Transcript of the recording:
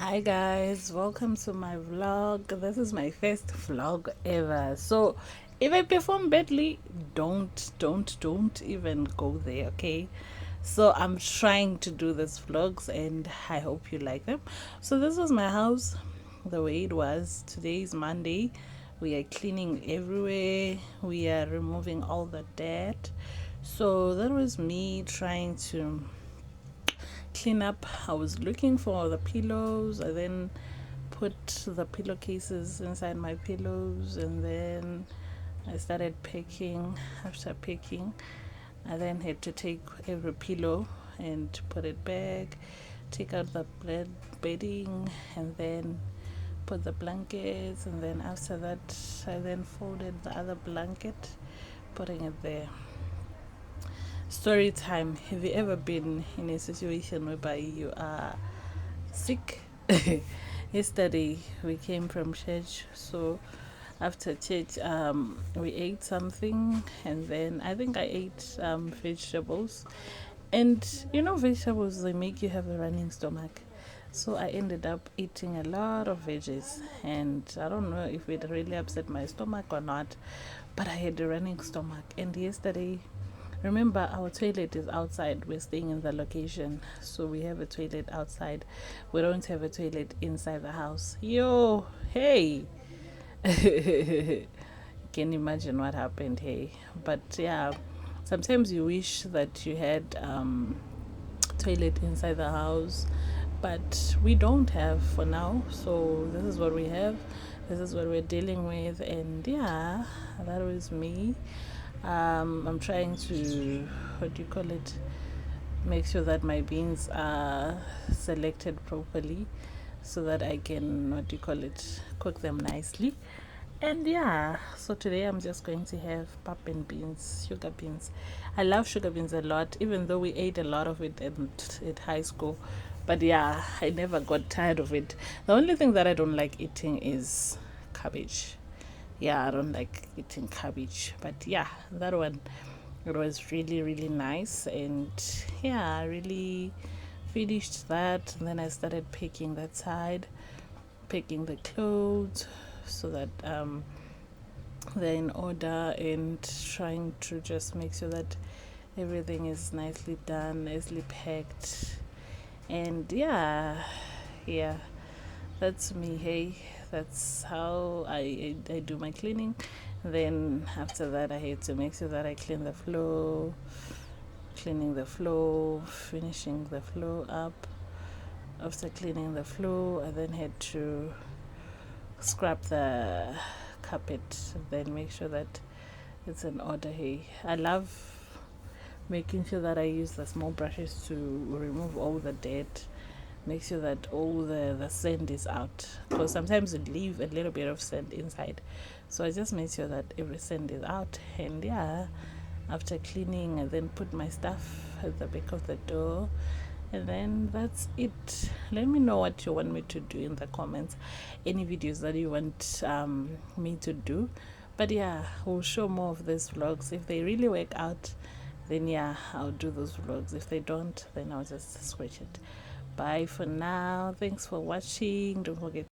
Hi guys, welcome to my vlog. This is my first vlog ever. So if I perform badly, don't even go there, okay? So I'm trying to do these vlogs and I hope you like them. So this was my house the way it was. Today is Monday. We are cleaning everywhere. We are removing all the dirt. So that was me trying to clean up. I was looking for the pillows. I then put the pillowcases inside my pillows, and then I started picking. After picking, I then had to take every pillow and put it back, take out the bedding, and then put the blankets. And then after that, I then folded the other blanket, putting it there. Story time. Have you ever been in a situation whereby you are sick? Yesterday we came from church, so after church we ate something, and then I think I ate vegetables, and vegetables, they make you have a running stomach. So I ended up eating a lot of veggies, and I don't know if it really upset my stomach or not, but I had a running stomach. And yesterday, remember, our toilet is outside. We're staying in the location, so we have a toilet outside. We don't have a toilet inside the house. Yo, hey. Can imagine what happened, hey. But yeah, sometimes you wish that you had toilet inside the house, but we don't have for now. So this is what we have. This is what we're dealing with, and yeah, that was me. I'm trying to, what do you call it, make sure that my beans are selected properly so that I can, what do you call it, cook them nicely. And yeah, so today I'm just going to have pap and beans, sugar beans. I love sugar beans a lot, even though we ate a lot of it at high school. But yeah, I never got tired of it. The only thing that I don't like eating is cabbage. Yeah, I don't like eating cabbage. But yeah, that one, it was really, really nice. And yeah, I really finished that. And then I started picking that side, picking the clothes so that they're in order, and trying to just make sure that everything is nicely done, nicely packed. And yeah, that's me. Hey, that's how I do my cleaning. Then after that, I had to make sure that I clean the floor, cleaning the floor, finishing the floor up. After cleaning the floor, I then had to scrub the carpet, then make sure that it's in order. Hey, I love making sure that I use the small brushes to remove all the dirt, make sure that all the sand is out, because sometimes you leave a little bit of sand inside. So I just make sure that every sand is out. And yeah, after cleaning, I then put my stuff at the back of the door, and then that's it. Let me know what you want me to do in the comments, any videos that you want me to do. But yeah, we'll show more of these vlogs. If they really work out, then yeah, I'll do those vlogs. If they don't, then I'll just switch it. Bye for now. Thanks for watching. Don't forget